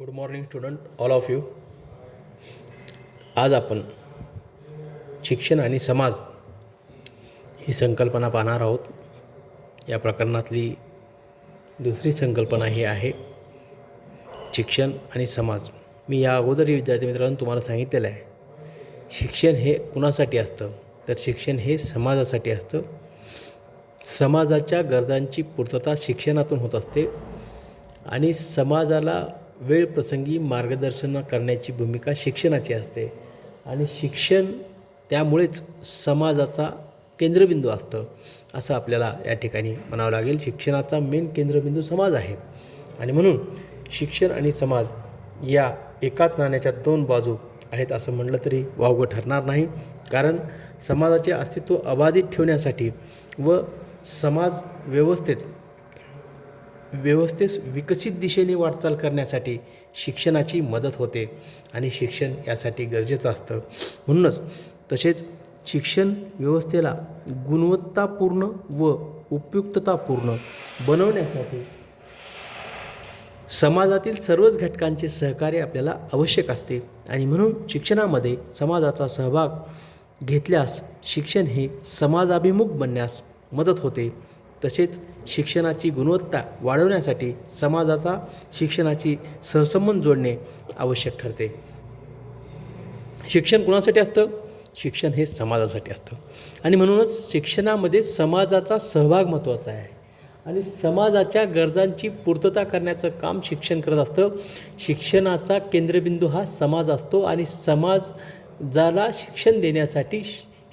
Good morning student all of you. आज आपण शिक्षण आणि समाज ही संकल्पना पाहणार आहोत. या प्रकरणातली दुसरी संकल्पना ही आहे शिक्षण आणि समाज. मी या अगोदर विद्यार्थी मित्रांनो तुम्हाला सांगितलेलं आहे, शिक्षण हे कुणासाठी असतं, तर शिक्षण हे समाजासाठी असतं. समाजाच्या गरजांची पूर्तता शिक्षणातून होत असते आणि समाजाला वेळ प्रसंगी मार्गदर्शन करण्याची भूमिका शिक्षणाची असते आणि शिक्षण त्यामुळेच समाजाचा केंद्रबिंदू असतं असं आपल्याला या ठिकाणी म्हणावं लागेल. शिक्षणाचा मेन केंद्रबिंदू समाज आहे आणि म्हणून शिक्षण आणि समाज या एकाच नाण्याच्या दोन बाजू आहेत असं म्हटलं तरी वावगं ठरणार नाही. कारण समाजाचे अस्तित्व अबाधित ठेवण्यासाठी व समाज व्यवस्थेस विकसित दिशेने वाटचाल करण्यासाठी शिक्षणाची मदत होते आणि शिक्षण यासाठी गरजेचं असतं. म्हणूनच तसेच शिक्षण व्यवस्थेला गुणवत्तापूर्ण व उपयुक्ततापूर्ण बनवण्यासाठी समाजातील सर्वच घटकांचे सहकार्य आपल्याला आवश्यक असते आणि म्हणून शिक्षणामध्ये समाजाचा सहभाग घेतल्यास शिक्षण हे समाजाभिमुख बनण्यास मदत होते. तसेच शिक्षणाची गुणवत्ता वाढवण्यासाठी समाजाचा शिक्षणाची सहसंबंध जोडणे आवश्यक ठरते. शिक्षण कुणासाठी असतं? शिक्षण हे समाजासाठी असतं आणि म्हणूनच शिक्षणामध्ये समाजाचा सहभाग महत्त्वाचा आहे आणि समाजाच्या गरजांची पूर्तता करण्याचं काम शिक्षण करत असतं. शिक्षणाचा केंद्रबिंदू हा समाज असतो आणि समाजाला शिक्षण देण्यासाठी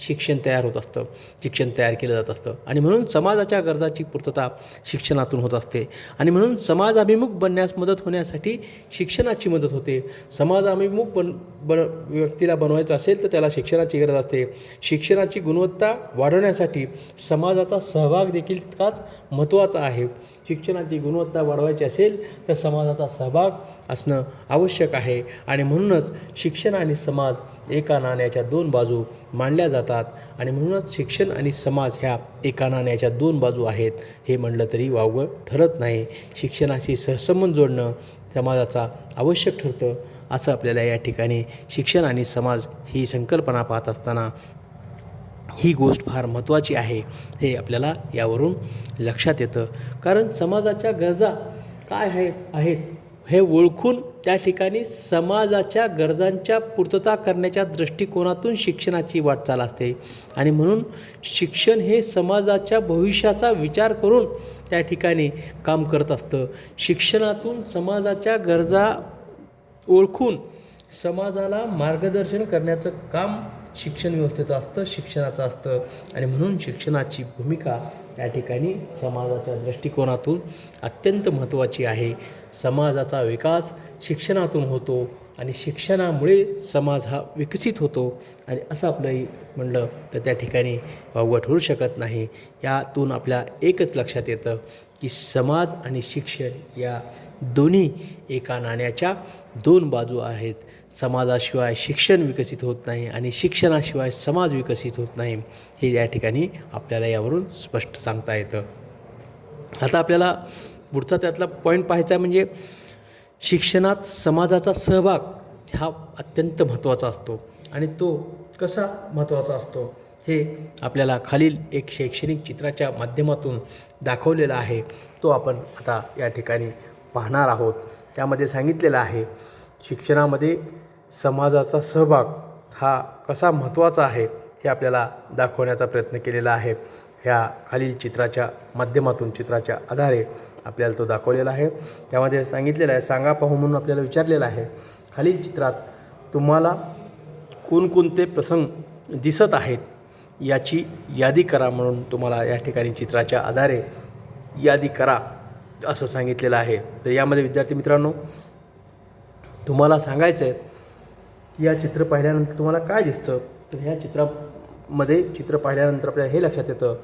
शिक्षण तयार होत असतं, शिक्षण तयार केलं जात असतं आणि म्हणून समाजाच्या गरजाची पूर्तता शिक्षणातून होत असते आणि म्हणून समाजाभिमुख बनण्यास मदत होण्यासाठी शिक्षणाची मदत होते. समाजाभिमुख व्यक्तीला बनवायचं असेल तर त्याला शिक्षणाची गरज असते. शिक्षणाची गुणवत्ता वाढवण्यासाठी समाजाचा सहभाग देखील तितकाच महत्त्वाचा आहे. शिक्षणाची गुणवत्ता वाढवायची असेल तर समाजाचा सहभाग असणं आवश्यक आहे आणि म्हणूनच शिक्षण आणि समाज एका नाण्याच्या दोन बाजू मानल्या जातात आणि म्हणूनच शिक्षण आणि समाज ह्या एका नाण्याच्या दोन बाजू आहेत हे म्हटलं तरी वावगं ठरत नाही. शिक्षणाशी सहसंबंध जोडणं समाजाचा आवश्यक ठरतं असं आपल्याला या ठिकाणी शिक्षण आणि समाज ही संकल्पना पाहत असताना ही गोष्ट फार महत्त्वाची आहे हे आपल्याला यावरून लक्षात येतं. कारण समाजाच्या गरजा काय आहेत हे ओळखून त्या ठिकाणी समाजाच्या गरजांच्या पूर्तता करण्याच्या दृष्टिकोनातून शिक्षणाची वाटचाल असते आणि म्हणून शिक्षण हे समाजाच्या भविष्याचा विचार करून त्या ठिकाणी काम करत असतं. शिक्षणातून समाजाच्या गरजा ओळखून समाजाला मार्गदर्शन करण्याचं काम शिक्षण व्यवस्थेचं असतं, शिक्षणाचं असतं आणि म्हणून शिक्षणाची भूमिका या ठिकाणी समाजाच्या दृष्टिकोनातून अत्यंत महत्त्वाची आहे. समाजाचा विकास शिक्षणातून होतो आणि शिक्षणामुळे समाज हा विकसित होतो आणि असं आपलंही म्हणलं तर त्या ठिकाणी वावगं ठरू शकत नाही. यातून आपल्या एकच लक्षात येतं की समाज आणि शिक्षण या दोन्ही एका नाण्याच्या दोन बाजू आहेत. समाजाशिवाय शिक्षण विकसित होत नाही आणि शिक्षणाशिवाय समाज विकसित होत नाही हे या ठिकाणी आपल्याला यावरून स्पष्ट सांगता येतं. आता आपल्याला पुढचा त्यातला पॉईंट पाहायचा म्हणजे शिक्षणात समाजाचा सहभाग हा अत्यंत महत्त्वाचा असतो आणि तो कसा महत्त्वाचा असतो हे आपल्याला खालील एक शैक्षणिक चित्राच्या माध्यमातून दाखवलेला आहे. तो आपण आता या ठिकाणी पाहणार आहोत. त्यामध्ये सांगितलेलं आहे शिक्षणामध्ये समाजाचा सहभाग हा कसा महत्त्वाचा आहे हे आपल्याला दाखवण्याचा प्रयत्न केलेला आहे. ह्या खालील चित्राच्या माध्यमातून चित्राच्या आधारे आपल्याला तो दाखवलेला आहे. त्यामध्ये सांगितलेलं आहे, सांगा पाहू म्हणून आपल्याला विचारलेलं आहे. खालील चित्रात तुम्हाला कोणकोणते प्रसंग दिसत आहेत याची यादी करा म्हणून तुम्हाला या ठिकाणी चित्राच्या आधारे यादी करा असं सांगितलेलं आहे. तर यामध्ये विद्यार्थी मित्रांनो तुम्हाला सांगायचं आहे की या चित्र पाहिल्यानंतर तुम्हाला काय दिसतं. तर ह्या चित्र पाहिल्यानंतर आपल्याला हे लक्षात येतं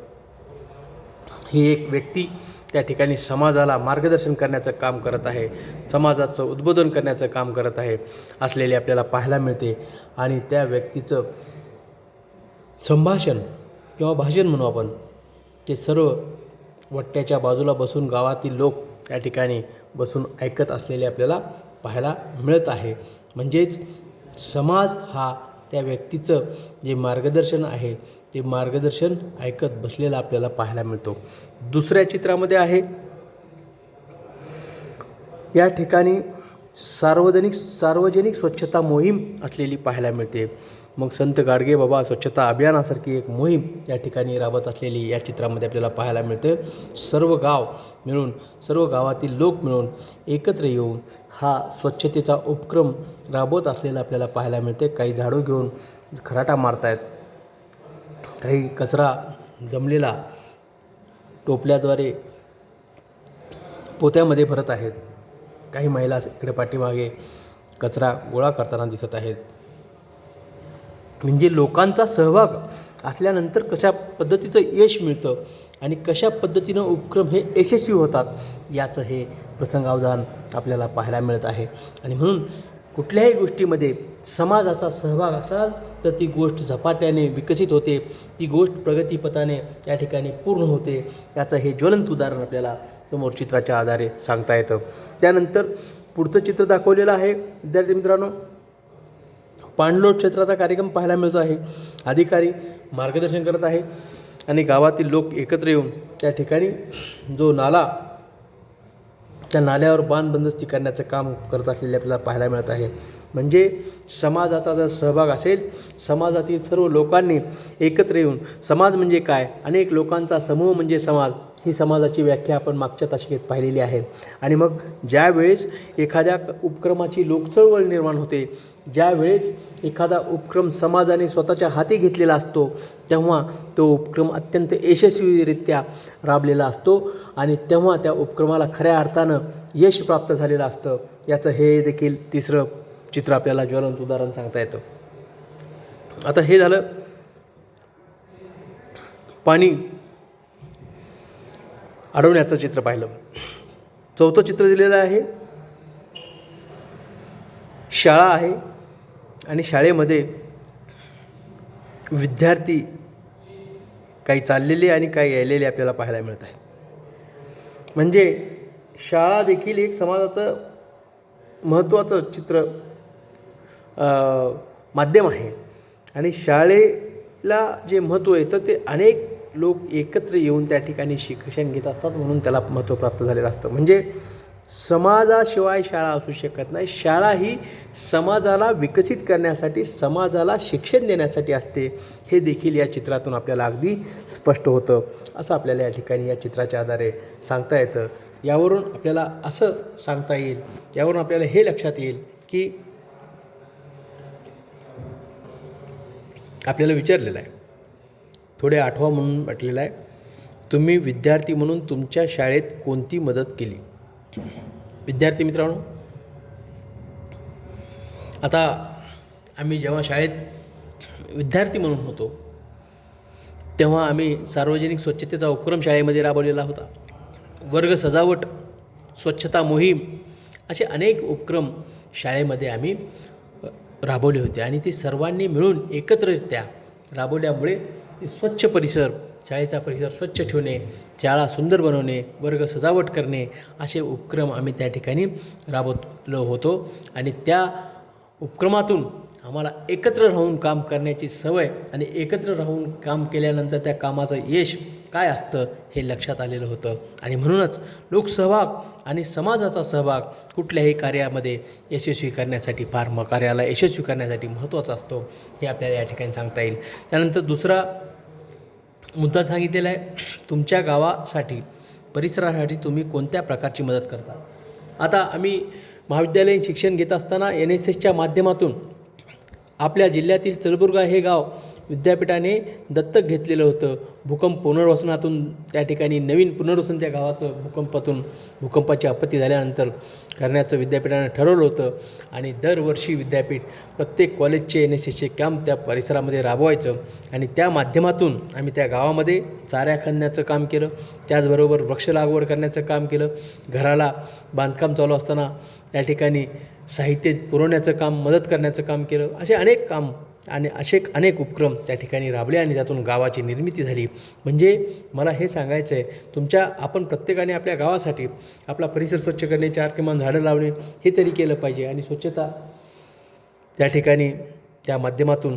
ही एक व्यक्ती त्या ठिकाणी समाजाला मार्गदर्शन करण्याचं काम करत आहे, समाजाचं उद्बोधन करण्याचं काम करत आहे असलेले आपल्याला पाहायला मिळते आणि त्या व्यक्तीचं संभाषण किंवा भाषण म्हणू आपण ते सर्व वट्ट्याच्या बाजूला बसून गावातील लोक त्या ठिकाणी बसून ऐकत असलेले आपल्याला पाहायला मिळत आहे. म्हणजेच समाज हा त्या व्यक्तीचं जे मार्गदर्शन आहे ते मार्गदर्शन ऐकत बसलेला आपल्याला पाहायला मिळतो. दुसऱ्या चित्रामध्ये आहे या ठिकाणी सार्वजनिक स्वच्छता मोहीम असलेली पाहायला मिळते. मग संत गाडगेबाबा स्वच्छता अभियानासारखी एक मोहीम या ठिकाणी राबत असलेली या चित्रामध्ये आपल्याला पाहायला मिळते. सर्व गावातील लोक मिळून एकत्र येऊन हा स्वच्छतेचा उपक्रम राबवत असलेला आपल्याला पाहायला मिळते. काही झाडू घेऊन खराटा मारतायत, काही कचरा जमलेला टोपल्याद्वारे पोत्यामध्ये भरत आहेत, काही महिला इकडे पाठीमागे कचरा गोळा करताना दिसत आहेत. म्हणजे लोकांचा सहभाग असल्यानंतर कशा पद्धतीचं यश मिळतं आणि कशा पद्धतीनं उपक्रम हे यशस्वी होतात याचं हे प्रसंगावधान आपल्याला पाहायला मिळत आहे. आणि म्हणून कुठल्याही गोष्टीमध्ये समाजाचा सहभाग असाल तर ती गोष्ट झपाट्याने विकसित होते, ती गोष्ट प्रगतीपथाने या ठिकाणी पूर्ण होते. याचं हे ज्वलंत उदाहरण आपल्याला समोर चित्राच्या आधारे सांगता येतं. त्यानंतर पुढचं चित्र दाखवलेलं आहे विद्यार्थी मित्रांनो, पाणलोट क्षेत्राचा कार्यक्रम पाहायला मिळतो आहे. अधिकारी मार्गदर्शन करत आहे आणि गावातील लोक एकत्र येऊन त्या ठिकाणी जो नाला, त्या नाल्यावर बंदोबस्ती करण्याचं काम करत असलेले आपल्याला पाहायला मिळत आहे. म्हणजे समाजाचा जर सहभाग असेल, समाजातील सर्व लोकांनी एकत्र येऊन, समाज म्हणजे काय, अनेक लोकांचा समूह म्हणजे समाज, ही समाजाची व्याख्या आपण मागच्या तासिकेत पाहिलेली आहे. आणि मग ज्या वेळेस एखाद्या उपक्रमाची लोकचळवळ निर्माण होते, ज्या वेळेस एखादा उपक्रम समाजाने स्वतःच्या हाती घेतलेला असतो, तेव्हा तो उपक्रम अत्यंत यशस्वीरित्या राबलेला असतो आणि तेव्हा त्या उपक्रमाला खऱ्या अर्थानं यश प्राप्त झालेलं असतं. याचं हे देखील तिसरं चित्र आपल्याला ज्वलंत उदाहरण सांगता येतं. आता हे झालं पाणी अडवण्याचं चित्र पाहिलं. चौथं चित्र दिलेलं आहे, शाळा आहे आणि शाळेमध्ये विद्यार्थी काही चाललेले आणि काही यायलेले आपल्याला पाहायला मिळत आहे. म्हणजे शाळा देखील एक समाजाचं महत्त्वाचं चित्र माध्यम आहे आणि शाळेला जे महत्त्व आहे तर ते अनेक लोक एकत्र येऊन त्या ठिकाणी शिक्षण घेत असतात, म्हणून त्याला महत्त्व प्राप्त झालेलं असतं. म्हणजे समाजाशिवाय शाळा असू शकत नाही. शाळा ही समाजाला विकसित करण्यासाठी, समाजाला शिक्षण देण्यासाठी असते, हे देखील या चित्रातून आपल्याला अगदी स्पष्ट होतं. असं आपल्याला या ठिकाणी या चित्राच्या आधारे सांगता येतं. यावरून आपल्याला असं सांगता येईल, यावरून आपल्याला हे लक्षात येईल की आपल्याला विचारलेलं आहे, थोडे आठवा म्हणून म्हटलेलं आहे, तुम्ही विद्यार्थी म्हणून तुमच्या शाळेत कोणती मदत केली? विद्यार्थी मित्रांनो, आता आम्ही जेव्हा शाळेत विद्यार्थी म्हणून होतो तेव्हा आम्ही सार्वजनिक स्वच्छतेचा उपक्रम शाळेमध्ये राबवलेला होता. वर्ग सजावट, स्वच्छता मोहीम असे अनेक उपक्रम शाळेमध्ये आम्ही राबवले होते आणि ते सर्वांनी मिळून एकत्ररित्या राबवल्यामुळे स्वच्छ परिसर, शाळेचा परिसर स्वच्छ ठेवणे, शाळा सुंदर बनवणे, वर्ग सजावट करणे असे उपक्रम आम्ही त्या ठिकाणी राबवलो होतो. आणि त्या उपक्रमातून आम्हाला एकत्र राहून काम करण्याची सवय आणि एकत्र राहून काम केल्यानंतर त्या कामाचं यश काय असतं हे लक्षात आलेलं होतं. आणि म्हणूनच लोकसहभाग आणि समाजाचा सहभाग कुठल्याही कार्यामध्ये यशस्वी करण्यासाठी, कार्याला यशस्वी करण्यासाठी महत्त्वाचा असतो, हे आपल्याला या ठिकाणी सांगता येईल. त्यानंतर दुसरा मुद्दा सांगितलेला आहे, तुमच्या गावासाठी, परिसरासाठी तुम्ही कोणत्या प्रकारची मदत करता? आता आम्ही महाविद्यालयीन शिक्षण घेत असताना NSSच्या माध्यमातून आपल्या जिल्ह्यातील चलबुर्गा हे गाव विद्यापीठाने दत्तक घेतलेलं होतं. भूकंप पुनर्वसनातून त्या ठिकाणी नवीन पुनर्वसन त्या गावाचं भूकंपाची आपत्ती झाल्यानंतर करण्याचं विद्यापीठाने ठरवलं होतं. आणि दरवर्षी विद्यापीठ प्रत्येक कॉलेजचे NSSचे कॅम्प त्या परिसरामध्ये राबवायचं आणि त्या माध्यमातून आम्ही त्या गावामध्ये चाऱ्या खणण्याचं काम केलं, त्याचबरोबर वृक्ष लागवड करण्याचं काम केलं, घराला बांधकाम चालू असताना त्या ठिकाणी साहित्य पुरवण्याचं काम, मदत करण्याचं काम केलं. असे अनेक काम आणि असे अनेक उपक्रम त्या ठिकाणी राबले आणि त्यातून गावाची निर्मिती झाली. म्हणजे मला हे सांगायचं आहे, आपण प्रत्येकाने आपल्या गावासाठी आपला परिसर स्वच्छ करणे, 4 किमान झाडं लावणे हे तरी केलं पाहिजे आणि स्वच्छता त्या ठिकाणी त्या माध्यमातून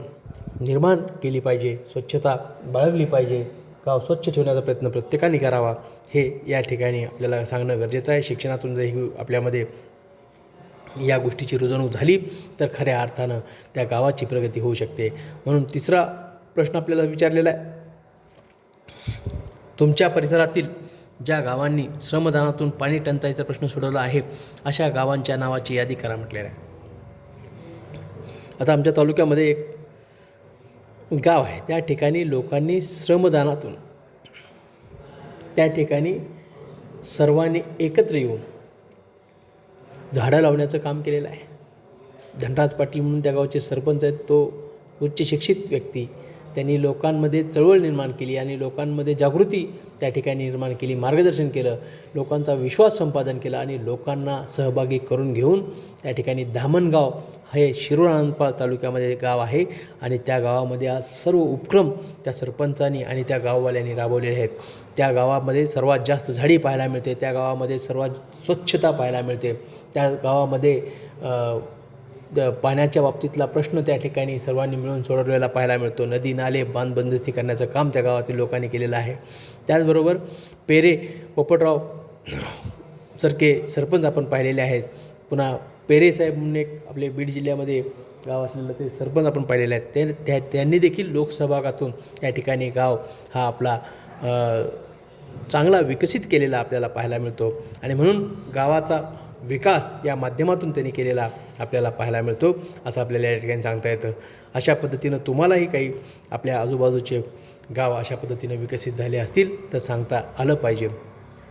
निर्माण केली पाहिजे, स्वच्छता बाळगली पाहिजे, गाव स्वच्छ ठेवण्याचा प्रयत्न प्रत्येकाने करावा हे या ठिकाणी आपल्याला सांगणं गरजेचं आहे. शिक्षणातून जर ही आपल्यामध्ये या गोष्टीची रुजवणूक झाली तर खऱ्या अर्थानं त्या गावाची प्रगती होऊ शकते. म्हणून तिसरा प्रश्न आपल्याला विचारलेला आहे, तुमच्या परिसरातील ज्या गावांनी श्रमदानातून पाणी टंचाईचा प्रश्न सोडवला आहे अशा गावांच्या नावाची यादी करा म्हटलेलं आहे. आता आमच्या तालुक्यामध्ये एक गाव आहे, त्या ठिकाणी लोकांनी श्रमदानातून त्या ठिकाणी सर्वांनी एकत्र येऊन झाडं लावण्याचं काम केलेलं आहे. धनराज पाटील म्हणून त्या गावचे सरपंच आहेत, तो उच्च शिक्षित व्यक्ती, त्यांनी लोकांमध्ये चळवळ निर्माण केली आणि लोकांमध्ये जागृती त्या ठिकाणी निर्माण केली, मार्गदर्शन केलं, लोकांचा विश्वास संपादन केला आणि लोकांना सहभागी करून घेऊन त्या ठिकाणी धामणगाव हे शिरूर आनंदपाळ तालुक्यामध्ये गाव आहे आणि त्या गावामध्ये आज सर्व उपक्रम त्या सरपंचांनी आणि त्या गाववाल्यांनी राबवलेले आहेत. त्या गावामध्ये सर्वात जास्त झाडी पाहायला मिळते, त्या गावामध्ये सर्वात स्वच्छता पाहायला मिळते, त्या गावामध्ये पाण्याच्या बाबतीतला प्रश्न त्या ठिकाणी सर्वांनी मिळून सोडवलेला पाहायला मिळतो. नदी नाले बांध बंदिस्ती करण्याचं काम त्या गावातील लोकांनी केलेलं आहे. त्याचबरोबर पेरे पोपटराव सारखे सरपंच आपण पाहिलेले आहेत. पुन्हा पेरे साहेब म्हणून एक आपले बीड जिल्ह्यामध्ये गाव असलेलं ते सरपंच आपण पाहिलेले आहेत. त्यांनी देखील लोकसहभागातून या ठिकाणी गाव हा आपला चांगला विकसित केलेला आपल्याला पाहायला मिळतो आणि म्हणून गावाचा विकास या माध्यमातून त्यांनी केलेला आपल्याला पाहायला मिळतो असं आपल्याला या ठिकाणी सांगता येतं. अशा पद्धतीनं तुम्हालाही काही आपल्या आजूबाजूचे गाव अशा पद्धतीने विकसित झाले असतील तर सांगता आलं पाहिजे.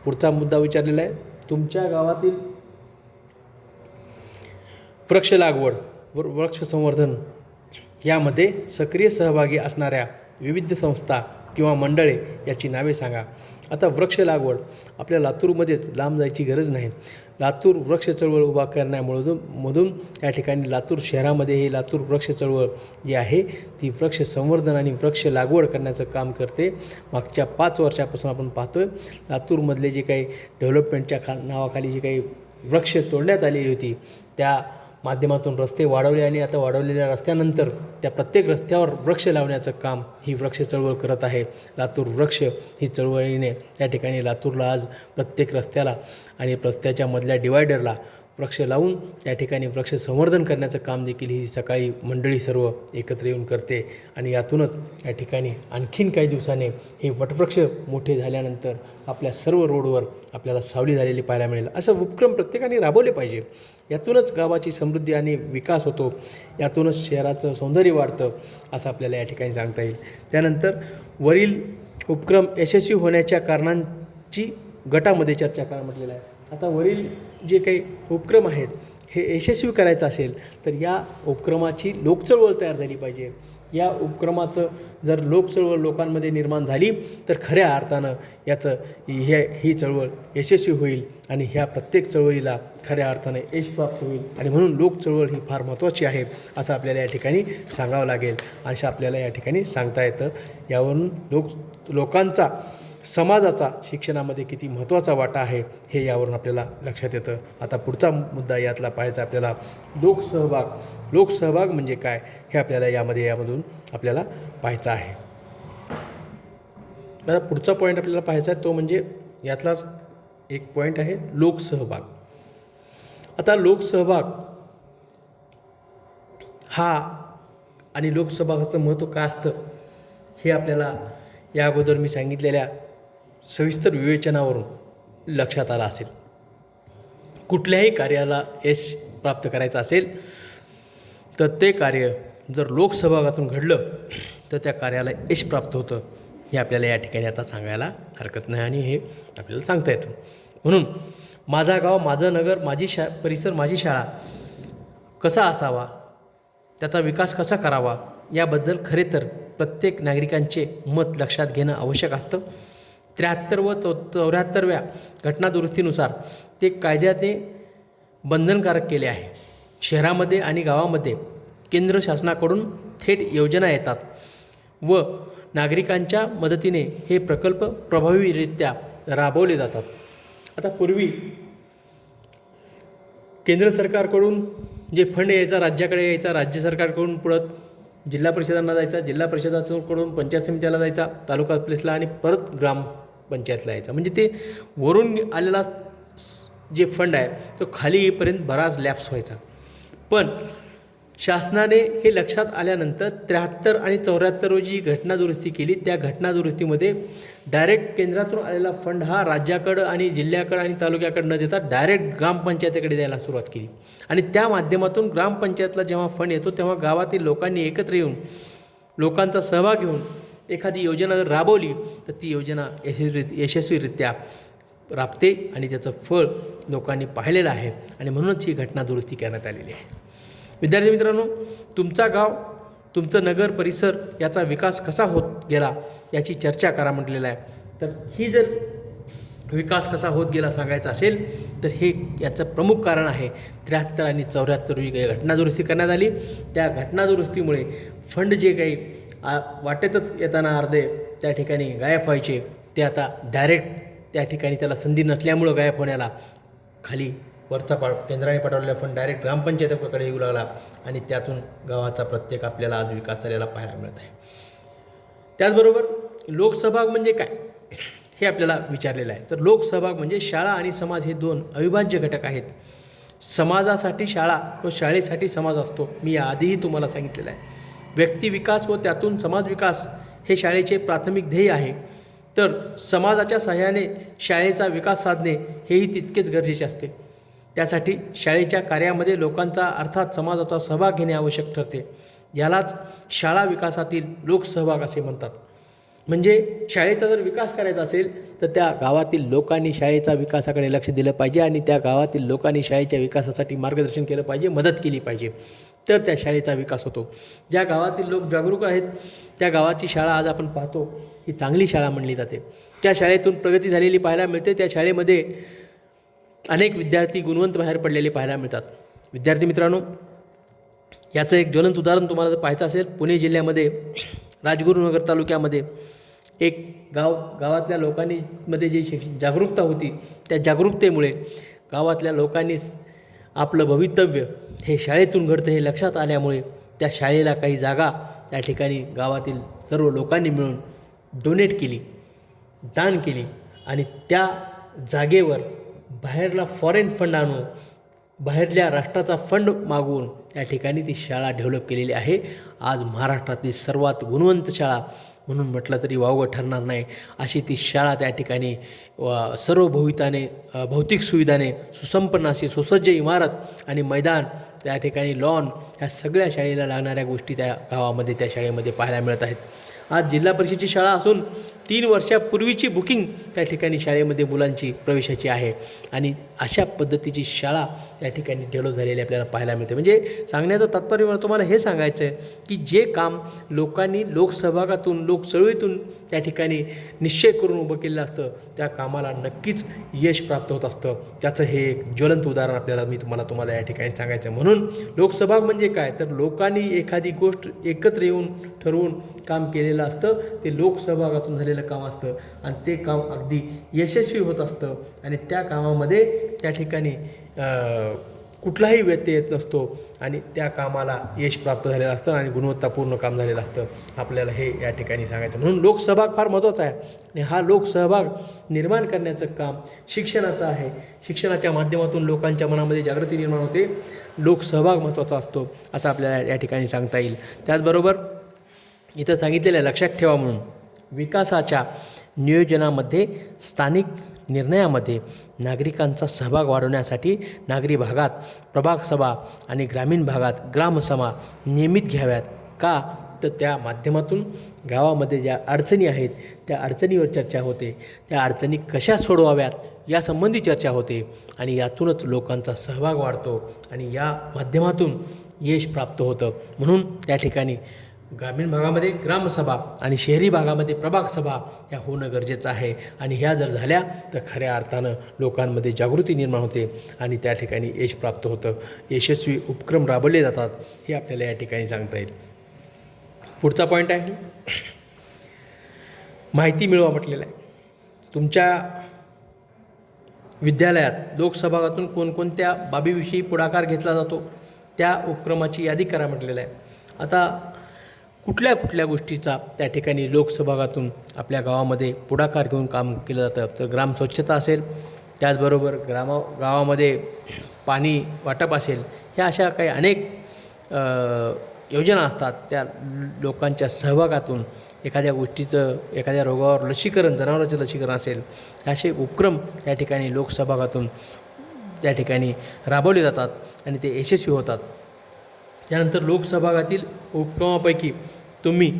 पुढचा मुद्दा विचारलेला आहे, तुमच्या गावातील वृक्ष लागवड व वृक्ष संवर्धन यामध्ये सक्रिय सहभागी असणाऱ्या विविध संस्था किंवा मंडळे याची नावे सांगा. आता वृक्ष लागवड आपल्या लातूरमध्येच लांब जायची गरज नाही. लातूर वृक्ष चळवळ उभा करण्यामधून या ठिकाणी लातूर शहरामध्ये ही लातूर वृक्ष चळवळ जी आहे ती वृक्ष संवर्धन आणि वृक्ष लागवड करण्याचं काम करते. मागच्या 5 वर्षापासून आपण पाहतो आहे लातूरमधले जे काही डेव्हलपमेंटच्या नावाखाली जी काही वृक्ष तोडण्यात आलेली होती त्या माध्यमातून रस्ते वाढवले आणि आता वाढवलेल्या रस्त्यानंतर त्या प्रत्येक रस्त्यावर वृक्ष लावण्याचं काम ही वृक्ष चळवळ करत आहे. लातूर वृक्ष ही चळवळीने त्या ठिकाणी लातूरला आज प्रत्येक रस्त्याला आणि रस्त्याच्या मधल्या डिवायडरला वृक्ष लावून त्या ठिकाणी वृक्ष संवर्धन करण्याचं काम देखील ही सकाळी मंडळी सर्व एकत्र येऊन करते आणि यातूनच या ठिकाणी आणखीन काही दिवसाने हे वटवृक्ष मोठे झाल्यानंतर आपल्या सर्व रोडवर आपल्याला सावली झालेली पाहायला मिळेल. असं उपक्रम प्रत्येकाने राबवले पाहिजे. यातूनच गावाची समृद्धी आणि विकास होतो, यातूनच शहराचं सौंदर्य वाढतं असं आपल्याला या ठिकाणी सांगता येईल. त्यानंतर वरील उपक्रम यशस्वी होण्याच्या कारणांची गटामध्ये चर्चा करा म्हटलेलं आहे. आता वरील जे काही उपक्रम आहेत हे यशस्वी करायचं असेल तर या उपक्रमाची लोकचळवळ तयार झाली पाहिजे. या उपक्रमाचं जर लोकचळवळ लोकांमध्ये निर्माण झाली तर खऱ्या अर्थानं ही चळवळ यशस्वी होईल आणि ह्या प्रत्येक चळवळीला खऱ्या अर्थाने यश प्राप्त होईल आणि म्हणून लोकचळवळ ही फार महत्त्वाची आहे असं आपल्याला या ठिकाणी सांगावं लागेल. असं आपल्याला या ठिकाणी सांगता येतं. यावरून लोकांचा समाजाचा शिक्षणामध्ये किती महत्त्वाचा वाटा आहे हे यावरून आपल्याला लक्षात येतं. आता पुढचा मुद्दा यातला पाहायचा आपल्याला लोकसहभाग म्हणजे काय हे आपल्याला यामधून आपल्याला पाहायचं आहे. आता पुढचा पॉईंट आपल्याला पाहायचा आहे तो म्हणजे यातलाच एक पॉईंट आहे लोकसहभाग. आता लोकसहभाग हा आणि लोकसहभागाचं महत्त्व काय असतं हे आपल्याला या अगोदर मी सांगितलेल्या सविस्तर विवेचनावरून लक्षात आलं असेल. कुठल्याही कार्याला यश प्राप्त करायचं असेल तर ते कार्य जर लोकसहभागातून घडलं तर त्या कार्याला यश प्राप्त होतं हे आपल्याला या ठिकाणी आता सांगायला हरकत नाही आणि हे आपल्याला सांगता येतं. म्हणून माझा गाव माझं नगर माझी परिसर माझी शाळा कसा असावा, त्याचा विकास कसा करावा याबद्दल खरे तर प्रत्येक नागरिकांचे मत लक्षात घेणं आवश्यक असतं. 73 व 74व्या घटनादुरुस्तीनुसार ते कायद्याने बंधनकारक केले आहे. शहरामध्ये आणि गावामध्ये केंद्र शासनाकडून थेट योजना येतात व नागरिकांच्या मदतीने हे प्रकल्प प्रभावीरित्या राबवले जातात. आता पूर्वी केंद्र सरकारकडून जे फंड यायचा राज्याकडे यायचा, राज्य सरकारकडून पुढं जिल्हा परिषदांना जायचा, जिल्हा परिषदाकडून पंचायत समित्याला जायचा, तालुका प्लेसला आणि परत ग्रामपंचायतला यायचा. म्हणजे ते वरून आलेला जे फंड आहे तो खाली येईपर्यंत बराच लॅप्स व्हायचा. पण शासनाने हे लक्षात आल्यानंतर 73 आणि 74 रोजी घटना दुरुस्ती केली. त्या घटना दुरुस्तीमध्ये डायरेक्ट केंद्रातून आलेला फंड हा राज्याकडं आणि जिल्ह्याकडं आणि तालुक्याकडं न देता डायरेक्ट ग्रामपंचायतीकडे द्यायला सुरुवात केली. आणि त्या माध्यमातून ग्रामपंचायतला जेव्हा फंड येतो तेव्हा गावातील लोकांनी एकत्र येऊन लोकांचा सहभाग घेऊन एखादी योजना जर राबवली तर ती योजना यशस्वीरित्या राबते आणि त्याचं फळ लोकांनी पाहिलेलं आहे. आणि म्हणूनच ही घटना दुरुस्ती करण्यात आलेली आहे. विद्यार्थी मित्रांनो, तुमचा गाव, तुमचं नगर परिसर याचा विकास कसा होत गेला याची चर्चा करा म्हटलेलं आहे. तर ही जर विकास कसा होत गेला सांगायचा असेल तर हे याचं प्रमुख कारण आहे 73 आणि 74 रोजी घटना दुरुस्ती करण्यात आली. त्या घटना दुरुस्तीमुळे फंड जे काही वाटेतच येताना अर्धे त्या ठिकाणी गायब व्हायचे ते आता डायरेक्ट त्या ठिकाणी त्याला संधी नसल्यामुळं गायब होण्याला खाली वरचा केंद्राने पाठवलेला फंड डायरेक्ट ग्रामपंचायतीकडे येऊ लागला आणि त्यातून गावाचा प्रत्येक आपल्याला आज विकास झालेला पाहायला मिळत आहे. त्याचबरोबर लोकसहभाग म्हणजे काय हे आपल्याला विचारलेलं आहे. तर लोकसहभाग म्हणजे शाळा आणि समाज हे दोन अविभाज्य घटक आहेत. समाजासाठी शाळा व शाळेसाठी समाज असतो. मी याआधीही तुम्हाला सांगितलेलं आहे. व्यक्तिविकास व त्यातून समाज विकास हे शाळेचे प्राथमिक ध्येय आहे. तर समाजाच्या सहाय्याने शाळेचा विकास साधणे हेही तितकेच गरजेचे असते. त्यासाठी शाळेच्या कार्यामध्ये लोकांचा अर्थात समाजाचा सहभाग घेणे आवश्यक ठरते. यालाच शाळा विकासातील लोकसहभाग असे म्हणतात. म्हणजे शाळेचा जर विकास करायचा असेल तर त्या गावातील लोकांनी शाळेचा विकासाकडे लक्ष दिलं पाहिजे आणि त्या गावातील लोकांनी शाळेच्या विकासासाठी मार्गदर्शन केलं पाहिजे, मदत केली पाहिजे, तर त्या शाळेचा विकास होतो. ज्या गावातील लोक जागरूक आहेत त्या गावाची शाळा आज आपण पाहतो ही चांगली शाळा म्हणली जाते. त्या शाळेतून प्रगती झालेली पाहायला मिळते. त्या शाळेमध्ये अनेक विद्यार्थी गुणवंत बाहेर पडलेले पाहायला मिळतात. विद्यार्थी मित्रांनो, याचं एक ज्वलंत उदाहरण तुम्हाला जर पाहायचं असेल, पुणे जिल्ह्यामध्ये राजगुरुनगर तालुक्यामध्ये एक गावातल्या लोकांमध्ये जी जागरूकता होती त्या जागरूकतेमुळे गावातल्या लोकांनी आपलं भवितव्य हे शाळेतून घडतं हे लक्षात आल्यामुळे त्या शाळेला काही जागा त्या ठिकाणी गावातील सर्व लोकांनी मिळून डोनेट केली, दान केली आणि त्या जागेवर बाहेरला फॉरेन फंड आणून बाहेरल्या राष्ट्राचा फंड मागवून त्या ठिकाणी ती शाळा डेव्हलप केलेली आहे. आज महाराष्ट्रातील सर्वात गुणवंत शाळा म्हणून म्हटलं तरी वावगं ठरणार नाही अशी ती शाळा त्या ठिकाणी सर्व भौतिक सुविधाने सुसंपन्न अशी सुसज्ज इमारत आणि मैदान, त्या ठिकाणी लॉन, ह्या सगळ्या शाळेला लागणाऱ्या गोष्टी त्या गावामध्ये त्या शाळेमध्ये पाहायला मिळत आहेत. आज जिल्हा परिषदेची शाळा असून 3 वर्षापूर्वीची बुकिंग त्या ठिकाणी शाळेमध्ये मुलांची प्रवेशाची आहे आणि अशा पद्धतीची शाळा त्या ठिकाणी डेव्हलप झालेली आपल्याला पाहायला मिळते. म्हणजे सांगण्याचं तात्पर्य मला तुम्हाला हे सांगायचं आहे की जे काम लोकांनी लोकसहभागातून लोकचळवळीतून त्या ठिकाणी निश्चय करून उभं केलेलं असतं त्या कामाला नक्कीच यश प्राप्त होत असतं. त्याचं हे एक ज्वलंत उदाहरण आपल्याला तुम्हाला या ठिकाणी सांगायचं. म्हणून लोकसहभाग म्हणजे काय तर लोकांनी एखादी गोष्ट एकत्र येऊन ठरवून काम केलेलं असतं. ते लोकसहभागातून झालेलं काम असतं आणि ते काम अगदी यशस्वी होत असतं आणि त्या कामामध्ये त्या ठिकाणी कुठलाही व्यत्यय येत नसतो आणि त्या कामाला यश प्राप्त झालेलं असतं आणि गुणवत्तापूर्ण काम झालेलं असतं. आपल्याला हे या ठिकाणी सांगायचं. म्हणून लोकसहभाग फार महत्त्वाचा आहे आणि हा लोकसहभाग निर्माण करण्याचं काम शिक्षणाचं आहे. शिक्षणाच्या माध्यमातून लोकांच्या मनामध्ये जागृती निर्माण होते. लोकसहभाग महत्त्वाचा असतो असं आपल्याला या ठिकाणी सांगता येईल. त्याचबरोबर इथं सांगितलेलं लक्षात ठेवा म्हणून विकासाच्या नियोजनामध्ये स्थानिक निर्णयामध्ये नागरिकांचा सहभाग वाढवण्यासाठी नागरी भागात प्रभाग सभा आणि ग्रामीण भागात ग्रामसभा नियमित घ्याव्यात. का तर त्या माध्यमातून गावामध्ये ज्या अडचणी आहेत त्या अडचणीवर चर्चा होते. त्या अडचणी कशा सोडवाव्यात यासंबंधी चर्चा होते आणि यातूनच लोकांचा सहभाग वाढतो आणि या माध्यमातून यश प्राप्त होतं. म्हणून त्या ठिकाणी ग्रामीण भागामध्ये ग्रामसभा आणि शहरी भागामध्ये प्रभाग सभा ह्या होणं गरजेचं आहे आणि ह्या जर झाल्या तर खऱ्या अर्थानं लोकांमध्ये जागृती निर्माण होते आणि त्या ठिकाणी यश प्राप्त होतं. यशस्वी उपक्रम राबवले जातात हे आपल्याला या ठिकाणी सांगता येईल. पुढचा पॉईंट आहे माहिती मिळवा म्हटलेलं आहे. तुमच्या विद्यालयात लोकसहभागातून कोणकोणत्या बाबीविषयी पुढाकार घेतला जातो त्या उपक्रमाची यादी करा म्हटलेलं आहे. आता कुठल्या कुठल्या गोष्टीचा त्या ठिकाणी लोकसहभागातून आपल्या गावामध्ये पुढाकार घेऊन काम केलं जातं, तर ग्राम स्वच्छता असेल, त्याचबरोबर गावामध्ये पाणी वाटप असेल, ह्या अशा काही अनेक योजना असतात. त्या लोकांच्या सहभागातून एखाद्या गोष्टीचं, एखाद्या रोगावर लसीकरण, जनावरांचं लसीकरण असेल, असे उपक्रम या ठिकाणी लोकसहभागातून त्या ठिकाणी राबवले जातात आणि ते यशस्वी होतात. त्यानंतर लोकसहभागातील उपक्रमापैकी तुम्ही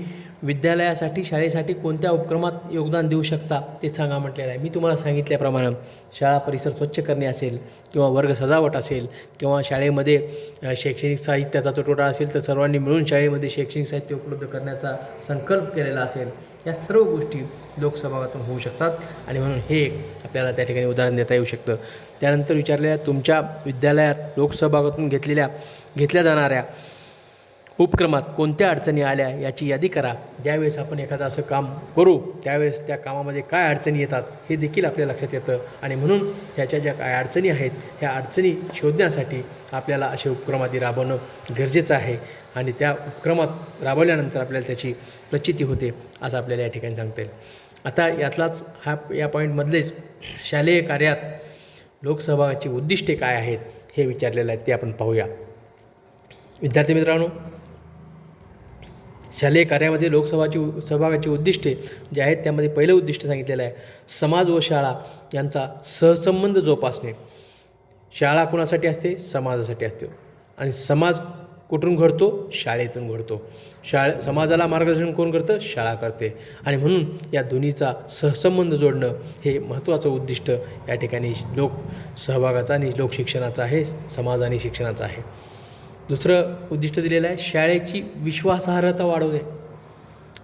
विद्यालयासाठी, शाळेसाठी कोणत्या उपक्रमात योगदान देऊ शकता ते सांगा म्हटलेलं आहे. मी तुम्हाला सांगितल्याप्रमाणे शाळा परिसर स्वच्छ करणे असेल, किंवा वर्ग सजावट असेल, किंवा शाळेमध्ये शैक्षणिक साहित्याचा तुटवडा असेल तर सर्वांनी मिळून शाळेमध्ये शैक्षणिक साहित्य उपलब्ध करण्याचा संकल्प केलेला असेल, या सर्व गोष्टी लोकसहभागातून होऊ शकतात. आणि म्हणून हे एक आपल्याला त्या ठिकाणी उदाहरण देता येऊ शकतं. त्यानंतर विचारलेल्या तुमच्या विद्यालयात लोकसहभागातून घेतल्या जाणाऱ्या उपक्रमात कोणत्या अडचणी आल्या याची यादी करा. ज्यावेळेस आपण एखादं असं काम करू त्यावेळेस त्या कामामध्ये काय अडचणी येतात हे देखील आपल्या लक्षात येतं. आणि म्हणून ह्याच्या ज्या काय अडचणी आहेत ह्या अडचणी शोधण्यासाठी आपल्याला असे उपक्रम आधी राबवणं गरजेचं आहे. आणि त्या उपक्रमात राबवल्यानंतर आपल्याला त्याची प्रचिती होते असं आपल्याला या ठिकाणी सांगता येईल. आता यातलाच या पॉईंटमधलेच शालेय कार्यात लोकसहभागाची उद्दिष्टे काय आहेत हे विचारलेलं आहे, ते आपण पाहूया. विद्यार्थी मित्रांनो, शालेय कार्यामध्ये सहभागाची उद्दिष्टे जे आहेत त्यामध्ये पहिलं उद्दिष्ट सांगितलेलं आहे, समाज व शाळा यांचा सहसंबंध जोपासणे. शाळा कुणासाठी असते? समाजासाठी असते. आणि समाज कुठून घडतो? शाळेतून घडतो. समाजाला मार्गदर्शन कोण करतं? शाळा करते. आणि म्हणून या दोन्हीचा सहसंबंध जोडणं हे महत्त्वाचं उद्दिष्ट या ठिकाणी लोकसहभागाचा आणि लोकशिक्षणाचं आहे, समाज आणि शिक्षणाचं आहे. दुसरं उद्दिष्ट दिलेलं आहे, शाळेची विश्वासार्हता वाढवणे.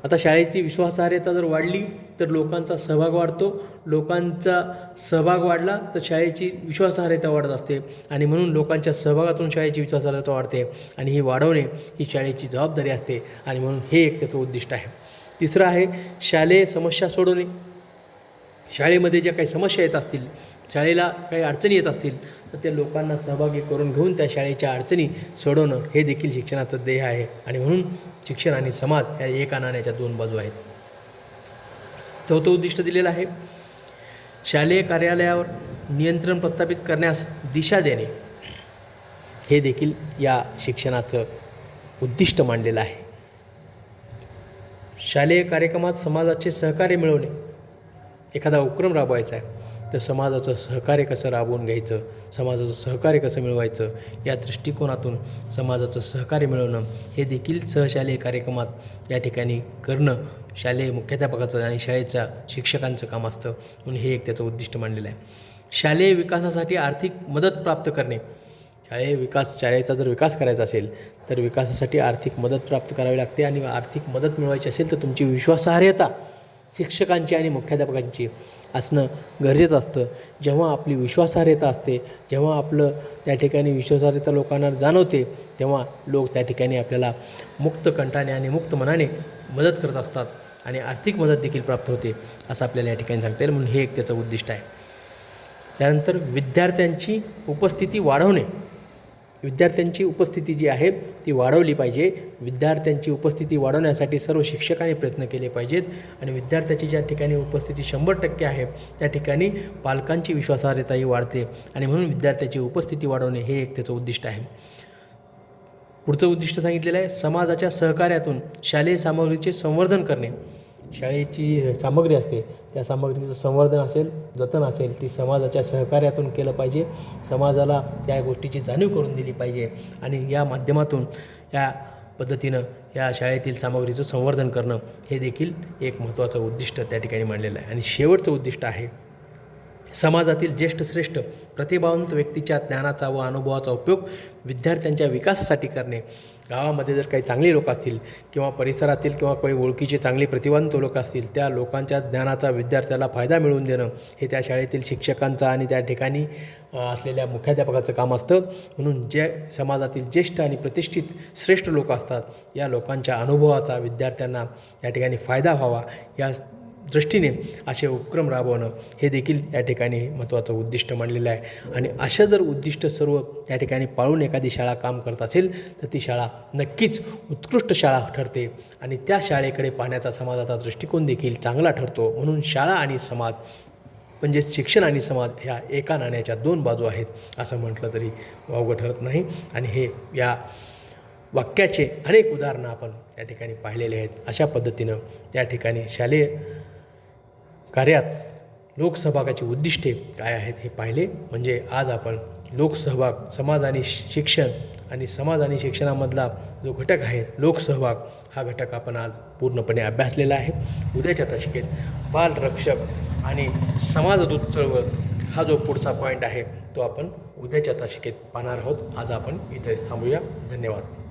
आता शाळेची विश्वासार्हता जर वाढली तर लोकांचा सहभाग वाढतो. लोकांचा सहभाग वाढला तर शाळेची विश्वासार्हता वाढत असते. आणि म्हणून लोकांच्या सहभागातून शाळेची विश्वासार्हता वाढते. आणि ही वाढवणे ही शाळेची जबाबदारी असते. आणि म्हणून हे एक त्याचं उद्दिष्ट आहे. तिसरं आहे, शालेय समस्या सोडवणे. शाळेमध्ये ज्या काही समस्या येत असतील, शाळेला काही अडचणी येत असतील तर त्या लोकांना सहभागी करून घेऊन त्या शाळेच्या अडचणी सोडवणं हे देखील शिक्षणाचं ध्येय आहे. आणि म्हणून शिक्षण आणि समाज या एका नाण्याच्या दोन बाजू आहेत. चौथं उद्दिष्ट दिलेलं आहे, शालेय कार्यालयावर नियंत्रण प्रस्थापित करण्यास दिशा देणे. हे देखील या शिक्षणाचं उद्दिष्ट मांडलेलं आहे. शालेय कार्यक्रमात समाजाचे सहकार्य मिळवणे. एखादा उपक्रम राबवायचा आहे तर समाजाचं सहकार्य कसं राबवून घ्यायचं, समाजाचं सहकार्य कसं मिळवायचं, या दृष्टिकोनातून समाजाचं सहकार्य मिळवणं हे देखील सहशालेय कार्यक्रमात या ठिकाणी करणं शालेय मुख्याध्यापकाचं आणि शाळेच्या शिक्षकांचं काम असतं. म्हणून हे एक त्याचं उद्दिष्ट मांडलेलं आहे. शालेय विकासासाठी आर्थिक मदत प्राप्त करणे. शाळेचा जर विकास करायचा असेल तर विकासासाठी आर्थिक मदत प्राप्त करावी लागते. आणि आर्थिक मदत मिळवायची असेल तर तुमची विश्वासार्हता शिक्षकांची आणि मुख्याध्यापकांची असणं गरजेचं असतं. जेव्हा आपली विश्वासार्हता असते, जेव्हा आपलं त्या ठिकाणी विश्वासार्हता लोकांना जाणवते, तेव्हा लोक त्या ठिकाणी आपल्याला मुक्त कंठाने आणि मुक्त मनाने मदत करत असतात. आणि आर्थिक मदत देखील प्राप्त होते असं आपल्याला या ठिकाणी सांगता येईल. म्हणून हे एक त्याचं उद्दिष्ट आहे. त्यानंतर विद्यार्थ्यांची उपस्थिती वाढवणे. विद्यार्थ्यांची उपस्थिती जी आहे ती वाढवली पाहिजे. विद्यार्थ्यांची उपस्थिती वाढवण्यासाठी सर्व शिक्षकांनी प्रयत्न केले पाहिजेत. आणि विद्यार्थ्याची ज्या ठिकाणी उपस्थिती 100% आहे त्या ठिकाणी पालकांची विश्वासार्हताही वाढते. आणि म्हणून विद्यार्थ्याची उपस्थिती वाढवणे हे एक त्याचं उद्दिष्ट आहे. पुढचं उद्दिष्ट सांगितलेलं आहे, समाजाच्या सहकार्यातून शालेय सामग्रीचे संवर्धन करणे. शाळेची सामग्री असते त्या सामग्रीचं संवर्धन असेल, जतन असेल, ती समाजाच्या सहकार्यातून केलं पाहिजे. समाजाला त्या गोष्टीची जाणीव करून दिली पाहिजे. आणि या माध्यमातून या पद्धतीनं या शाळेतील सामग्रीचं संवर्धन करणं हे देखील एक महत्त्वाचं उद्दिष्ट त्या ठिकाणी मांडलेलं आहे. आणि शेवटचं उद्दिष्ट आहे, समाजातील ज्येष्ठ श्रेष्ठ प्रतिभावंत व्यक्तीच्या ज्ञानाचा व अनुभवाचा उपयोग विद्यार्थ्यांच्या विकासासाठी करणे. गावामध्ये जर काही चांगले लोक असतील किंवा परिसरातील किंवा काही ओळखीचे चांगले प्रतिभावंत लोक असतील, त्या लोकांच्या ज्ञानाचा विद्यार्थ्याला फायदा मिळवून देणं हे त्या शाळेतील शिक्षकांचं आणि त्या ठिकाणी असलेल्या मुख्याध्यापकाचं काम असतं. म्हणून जे समाजातील ज्येष्ठ आणि प्रतिष्ठित श्रेष्ठ लोक असतात, या लोकांच्या अनुभवाचा विद्यार्थ्यांना या ठिकाणी फायदा व्हावा, या दृष्टीने असे उपक्रम राबवणं हे देखील या ठिकाणी महत्त्वाचं उद्दिष्ट मानलेलं आहे. आणि अशा जर उद्दिष्ट सर्व या ठिकाणी पाळून एखादी शाळा काम करत असेल तर ती शाळा नक्कीच उत्कृष्ट शाळा ठरते आणि त्या शाळेकडे पाहण्याचा समाजाचा दृष्टिकोन देखील चांगला ठरतो. म्हणून शाळा आणि समाज म्हणजेच शिक्षण आणि समाज ह्या एका नाण्याच्या दोन बाजू आहेत असं म्हटलं तरी वावगं ठरत नाही. आणि हे या वाक्याचे अनेक उदाहरणं आपण या ठिकाणी पाहिलेले आहेत. अशा पद्धतीनं या ठिकाणी शालेय कार्यात लोकसहभागाची उद्दिष्टे काय आहेत हे पाहिले. म्हणजे आज आपण लोकसहभाग, समाज आणि शिक्षण आणि समाज आणि शिक्षणामधला जो घटक आहे लोकसहभाग, हा घटक आपण आज पूर्णपणे अभ्यासलेला आहे. उद्याच्या तासिकेत बालरक्षक आणि समाजदूत चळवळ हा जो पुढचा पॉईंट आहे तो आपण उद्याच्या तासिकेत पाहणार आहोत. आज आपण इथेच थांबूया. धन्यवाद.